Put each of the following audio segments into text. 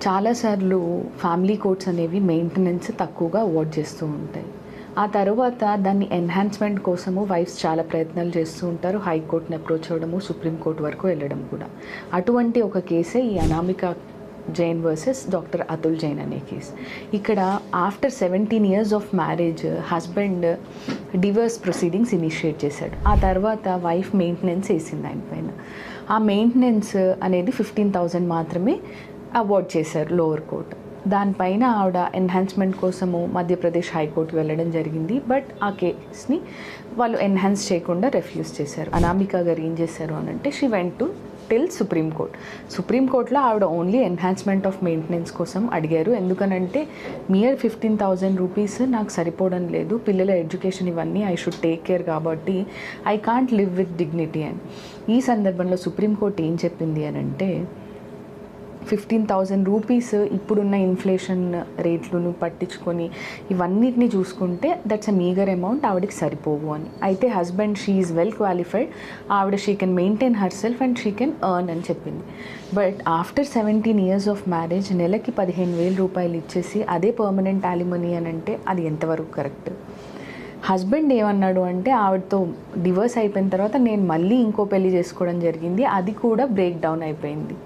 చాలాసార్లు family courts అనేవి maintenance తక్కువగా అవార్డ్ చేస్తూ ఉంటాయి. ఆ తర్వాత దాన్ని ఎన్హాన్స్మెంట్ కోసము వైఫ్స్ చాలా ప్రయత్నాలు చేస్తూ ఉంటారు. హైకోర్టుని అప్రోచ్ అవ్వడము, సుప్రీంకోర్టు వరకు వెళ్ళడం కూడా. అటువంటి ఒక కేసే ఈ అనామిక జైన్ వర్సెస్ డాక్టర్ అతుల్ జైన్ అనే కేసు. ఇక్కడ after 17 years of marriage husband divorce proceedings initiate చేశాడు. ఆ తర్వాత వైఫ్ మెయింటెనెన్స్ వేసింది ఆయన పైన. ఆ మెయింటెనెన్స్ అనేది 15,000 మాత్రమే అవార్డ్ చేశారు లోవర్ కోర్ట్. దానిపైన ఆవిడ ఎన్హాన్స్మెంట్ కోసము మధ్యప్రదేశ్ హైకోర్టుకి వెళ్ళడం జరిగింది. బట్ ఆ కేస్ని వాళ్ళు ఎన్హాన్స్ చేయకుండా రెఫ్యూజ్ చేశారు. అనామిక గారు ఏం చేశారు అని అంటే షీ వెంట్ టు టిల్ సుప్రీంకోర్టులో ఆవిడ ఓన్లీ ఎన్హాన్స్మెంట్ ఆఫ్ మెయింటెనెన్స్ కోసం అడిగారు. ఎందుకనంటే మియర్ 15,000 రూపీస్ నాకు సరిపోవడం లేదు, పిల్లల ఎడ్యుకేషన్ ఇవన్నీ ఐ షుడ్ టేక్ కేర్, కాబట్టి I can't live with dignity అని. ఈ సందర్భంలో సుప్రీంకోర్టు ఏం చెప్పింది అని అంటే 15,000 రూపీస్ ఇప్పుడున్న ఇన్ఫ్లేషన్ రేట్లను పట్టించుకొని ఇవన్నిటిని చూసుకుంటే దట్స్ అ మీగర్ అమౌంట్, ఆవిడకి సరిపోవు అని. అయితే husband she is well qualified, ఆవిడ she can maintain herself and she can earn అని చెప్పింది. But after 17 years of marriage నెలకి 15,000 రూపాయలు ఇచ్చేసి అదే పర్మనెంట్ యాలిమనీ అని అంటే అది ఎంతవరకు కరెక్ట్? హస్బెండ్ ఏమన్నాడు అంటే ఆవిడతో డివోర్స్ అయిపోయిన తర్వాత నేను మళ్ళీ ఇంకో పెళ్లి చేసుకోవడం జరిగింది, అది కూడా బ్రేక్ డౌన్ అయిపోయింది.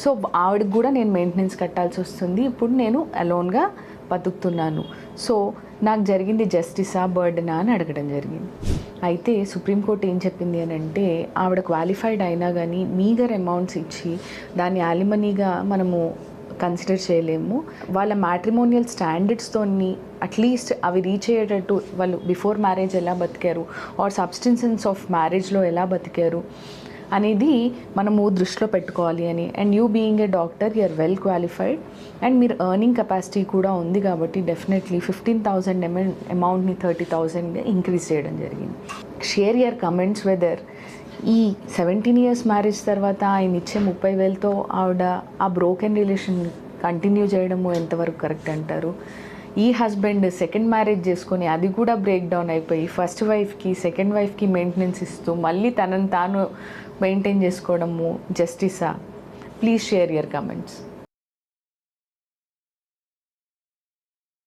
సో ఆవిడకి కూడా నేను మెయింటెనెన్స్ కట్టాల్సి వస్తుంది, ఇప్పుడు నేను అలోన్గా బతుకుతున్నాను, సో నాకు జరిగింది జస్టిసా బర్డనా అని అడగడం జరిగింది. అయితే సుప్రీంకోర్టు ఏం చెప్పింది అని అంటే ఆవిడ క్వాలిఫైడ్ అయినా కానీ మీగర్ అమౌంట్స్ ఇచ్చి దాన్ని యాలిమనీగా మనము కన్సిడర్ చేయలేము. వాళ్ళ మ్యాట్రిమోనియల్ స్టాండర్డ్స్తోని అట్లీస్ట్ అవి రీచ్ అయ్యేటట్టు వాళ్ళు బిఫోర్ మ్యారేజ్ ఎలా బతికారు ఆర్ సబ్స్టెన్సెస్ ఆఫ్ మ్యారేజ్లో ఎలా బతికారు అనేది మనము దృష్టిలో పెట్టుకోవాలి అని. And you being a doctor you are well qualified and మీరు ఎర్నింగ్ కెపాసిటీ కూడా ఉంది కాబట్టి డెఫినెట్లీ 15,000 అమౌంట్ని 30,000 ఇంక్రీజ్ చేయడం జరిగింది. షేర్ యువర్ కమెంట్స్ వెదర్ ఈ 17 years మ్యారేజ్ తర్వాత ఆయన ఇచ్చే 30,000తో ఆవిడ ఆ బ్రోకెన్ రిలేషన్ కంటిన్యూ చేయడము ఎంతవరకు కరెక్ట్ అంటారు? ఈ హస్బెండ్ సెకండ్ మ్యారేజ్ చేసుకొని అది కూడా బ్రేక్ డౌన్ అయిపోయి ఫస్ట్ వైఫ్కి సెకండ్ వైఫ్కి మెయింటెనెన్స్ ఇస్తూ మళ్ళీ తనను తాను మెయింటైన్ చేసుకోవడము జస్టిసా? Please share your comments.